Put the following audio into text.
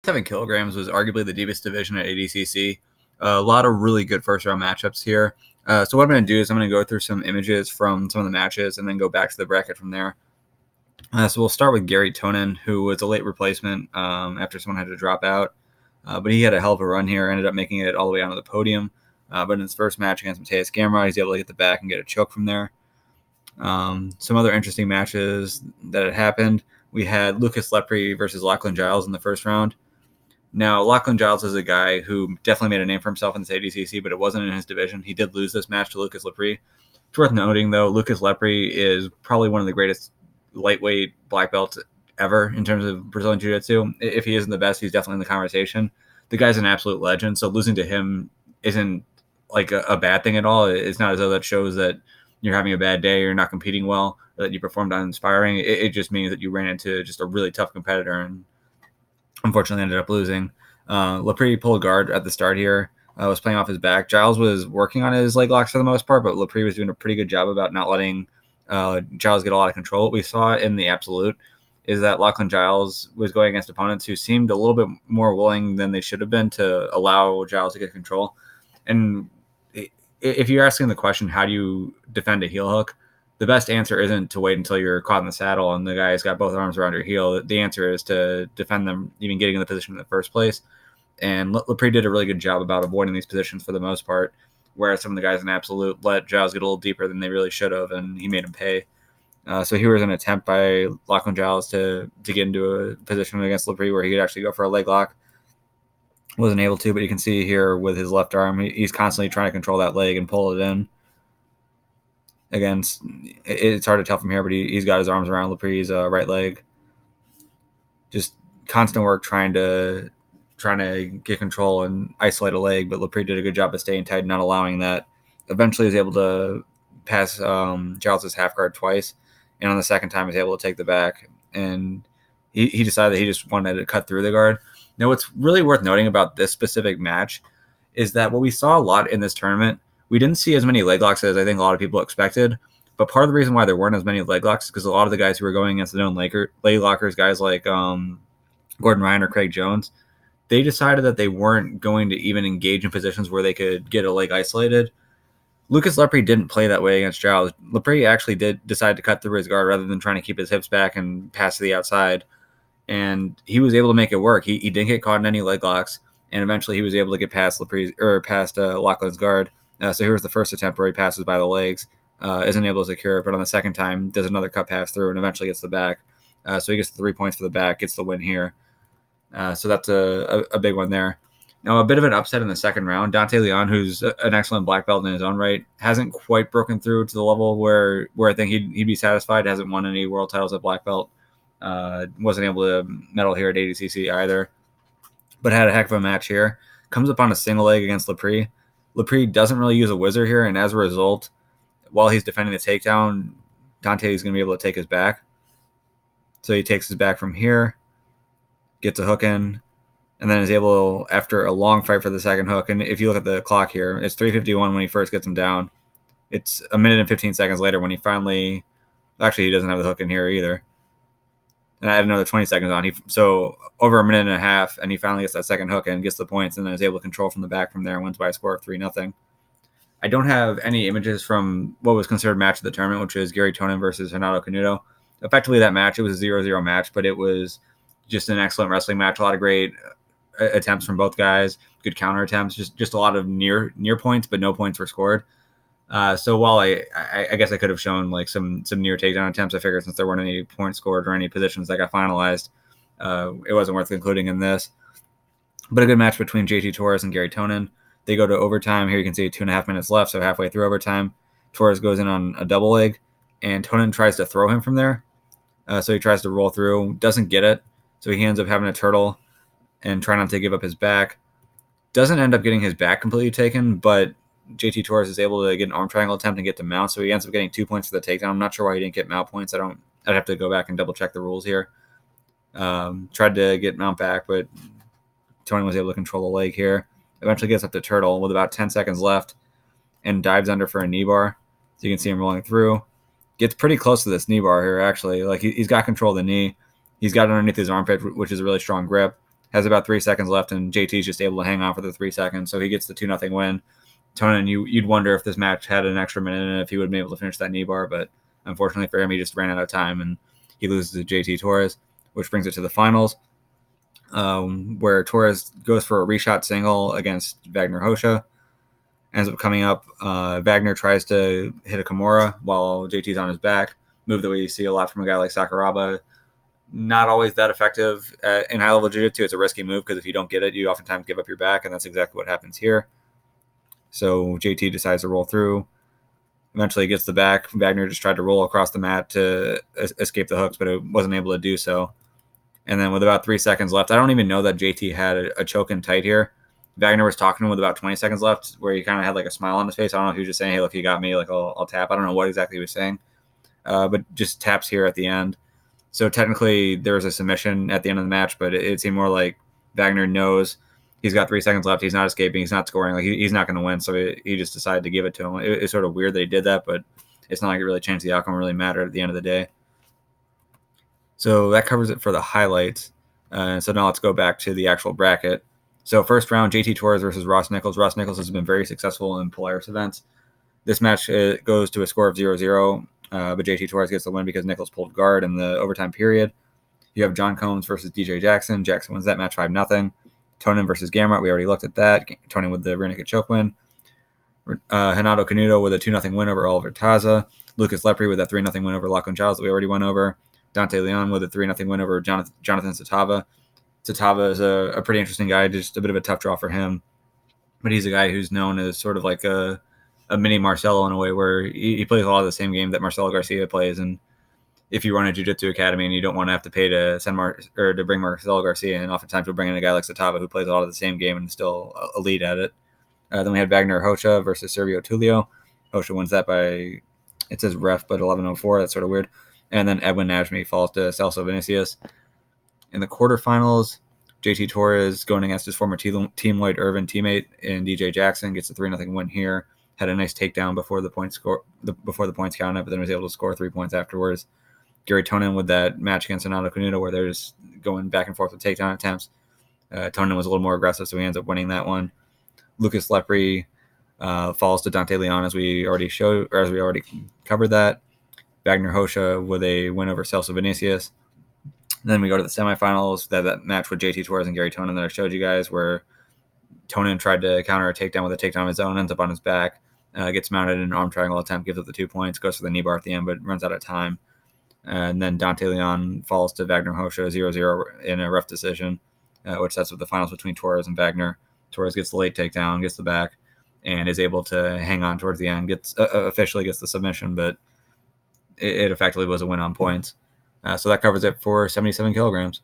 7 kilograms was arguably the deepest division at ADCC. A lot of really good first round matchups here. So what I'm going to do is I'm going to go through some images from some of the matches and then go back to the bracket from there. So we'll start with Garry Tonon, who was a late replacement after someone had to drop out. But he had a hell of a run here, ended up making it all the way onto the podium. But in his first match against Mateus Gamrot, he's able to get the back and get a choke from there. Some other interesting matches that had happened. We had Lucas Lepri versus Lachlan Giles in the first round. Now, Lachlan Giles is a guy who definitely made a name for himself in this ADCC, but it wasn't in his division. He did lose this match to Lucas Lepri. It's worth noting, though, Lucas Lepri is probably one of the greatest lightweight black belts ever in terms of Brazilian Jiu-Jitsu. If he isn't the best, he's definitely in the conversation. The guy's an absolute legend, so losing to him isn't like a bad thing at all. It's not as though that shows that you're having a bad day, or you're not competing well, or that you performed uninspiring. It just means that you ran into just a really tough competitor and unfortunately ended up losing. Lepree pulled guard at the start here, was playing off his back. Giles was working on his leg locks for the most part, but Lepree was doing a pretty good job about not letting Giles get a lot of control. What we saw in the absolute is that Lachlan Giles was going against opponents who seemed a little bit more willing than they should have been to allow Giles to get control. And if you're asking the question, how do you defend a heel hook? The best answer isn't to wait until you're caught in the saddle and the guy's got both arms around your heel. The answer is to defend them even getting in the position in the first place. And Lepree did a really good job about avoiding these positions for the most part, whereas some of the guys in absolute let Giles get a little deeper than they really should have, and he made him pay. So here was an attempt by Lachlan Giles to get into a position against Lepree where he could actually go for a leg lock. Wasn't able to, but you can see here with his left arm, he's constantly trying to control that leg and pull it in. Again, it's hard to tell from here, but he's got his arms around Lepree's right leg. Just constant work trying to get control and isolate a leg, but Lepree did a good job of staying tight and not allowing that. Eventually, he was able to pass Giles' half guard twice, and on the second time, he was able to take the back. And he decided that he just wanted to cut through the guard. Now, what's really worth noting about this specific match is that what we saw a lot in this tournament, we didn't see as many leg locks as I think a lot of people expected. But part of the reason why there weren't as many leg locks is because a lot of the guys who were going against the known leg lockers, guys like Gordon Ryan or Craig Jones, they decided that they weren't going to even engage in positions where they could get a leg isolated. Lucas Lepri didn't play that way against Giles. Lepri actually did decide to cut through his guard rather than trying to keep his hips back and pass to the outside. And he was able to make it work. He didn't get caught in any leg locks, and eventually he was able to get past Lachlan's guard. So here's the first attempt where he passes by the legs, isn't able to secure it, but on the second time does another cut pass through and eventually gets the back. So he gets 3 points for the back, gets the win here. So that's a big one there. Now, a bit of an upset in the second round. Dante Leon, who's an excellent black belt in his own right, hasn't quite broken through to the level where I think he'd be satisfied. Hasn't won any world titles at black belt. Wasn't able to medal here at ADCC either, but had a heck of a match here. Comes up on a single leg against Lepree. Lepree doesn't really use a whizzer here, and as a result, while he's defending the takedown, Dante is going to be able to take his back. So he takes his back from here, gets a hook in, and then is able, after a long fight for the second hook, and if you look at the clock here, it's 3:51 when he first gets him down. It's a minute and 15 seconds later when he finally, actually he doesn't have the hook in here either. And I had another 20 seconds on. So over a minute and a half, and he finally gets that second hook and gets the points, and then is able to control from the back from there and wins by a score of 3-0. I don't have any images from what was considered match of the tournament, which is Garry Tonon versus Renato Canuto. Effectively, that match, it was a 0-0 match, but it was just an excellent wrestling match. A lot of great attempts from both guys, good counter attempts, just a lot of near points, but no points were scored. So while I guess I could have shown like some near takedown attempts, I figured since there weren't any points scored or any positions that got finalized, it wasn't worth including in this. But a good match between JT Torres and Garry Tonon. They go to overtime. Here you can see 2.5 minutes left, so halfway through overtime, Torres goes in on a double leg, and Tonon tries to throw him from there. So he tries to roll through, doesn't get it, so he ends up having a turtle and try not to give up his back. Doesn't end up getting his back completely taken, but JT Torres is able to get an arm triangle attempt and get to mount, so he ends up getting 2 points for the takedown. I'm not sure why he didn't get mount points. I'd have to go back and double check the rules here. Tried to get mount back, but Tonin was able to control the leg here. Eventually gets up to turtle with about 10 seconds left and dives under for a knee bar. So you can see him rolling through. Gets pretty close to this knee bar here, actually. Like he's got control of the knee. He's got it underneath his armpit, which is a really strong grip. has about 3 seconds left, and JT's just able to hang on for the 3 seconds, so he gets the 2-0 win. Tonin, you'd wonder if this match had an extra minute in it, if he would have been able to finish that knee bar, but unfortunately for him, he just ran out of time, and he loses to JT Torres, which brings it to the finals, where Torres goes for a reshot single against Vagner Rocha. Ends up coming up. Vagner tries to hit a Kimura while JT's on his back, move that we see a lot from a guy like Sakuraba. Not always that effective in high-level jiu-jitsu. It's a risky move because if you don't get it, you oftentimes give up your back, and that's exactly what happens here. So JT decides to roll through. Eventually gets the back. Vagner just tried to roll across the mat to escape the hooks, but it wasn't able to do so. And then with about 3 seconds left, I don't even know that JT had a choke in tight here. Vagner was talking to him with about 20 seconds left, where he kind of had like a smile on his face. I don't know if he was just saying, hey, look, you got me, like I'll tap. I don't know what exactly he was saying, but just taps here at the end. So technically there was a submission at the end of the match, but it seemed more like Vagner knows he's got 3 seconds left. He's not escaping. He's not scoring. Like he's not going to win. So he just decided to give it to him. It's sort of weird that he did that, but it's not like it really changed the outcome. It really mattered at the end of the day. So that covers it for the highlights. So now let's go back to the actual bracket. So first round, JT Torres versus Ross Nichols. Ross Nichols has been very successful in Polaris events. This match goes to a score of 0-0, but JT Torres gets the win because Nichols pulled guard in the overtime period. You have John Combs versus DJ Jackson. Jackson wins that match 5-0. Tonin versus Gamrot. We already looked at that. Tonin with the rear naked choke win. Renato Canuto with a 2-0 win over Oliver Taza. Lucas Lepri with a 3-0 win over Lachlan Giles that we already went over. Dante Leon with a 3-0 win over Jonathan Satava. Satava is a pretty interesting guy, just a bit of a tough draw for him. But he's a guy who's known as sort of like a mini Marcelo in a way, where he plays a lot of the same game that Marcelo Garcia plays. And if you run a jiu-jitsu academy and you don't want to have to pay to send to bring Marcelo Garcia in, oftentimes we'll bring in a guy like Satava who plays a lot of the same game and is still elite at it. Then we had Vagner Rocha versus Servio Tulio. Rocha wins that by, it says ref, but 11:04. That's sort of weird. And then Edwin Najmi falls to Celso Vinicius. In the quarterfinals, JT Torres going against his former Team Lloyd Irvin teammate in DJ Jackson gets a 3-0 win here. Had a nice takedown before the points counted, but then was able to score 3 points afterwards. Garry Tonon with that match against Renato Canuto, where they're just going back and forth with takedown attempts. Tonin was a little more aggressive, so he ends up winning that one. Lucas Lepri falls to Dante Leon, as we already covered that. Vagner Rocha with a win over Celso Vinicius. Then we go to the semifinals, that match with JT Torres and Garry Tonon that I showed you guys, where Tonin tried to counter a takedown with a takedown of his own, ends up on his back, gets mounted in an arm triangle attempt, gives up the 2 points, goes for the knee bar at the end, but runs out of time. And then Dante Leon falls to Vagner Rocha 0-0 in a rough decision, which sets up the finals between Torres and Vagner. Torres gets the late takedown, gets the back, and is able to hang on towards the end, officially gets the submission, but it effectively was a win on points. So that covers it for 77 kilograms.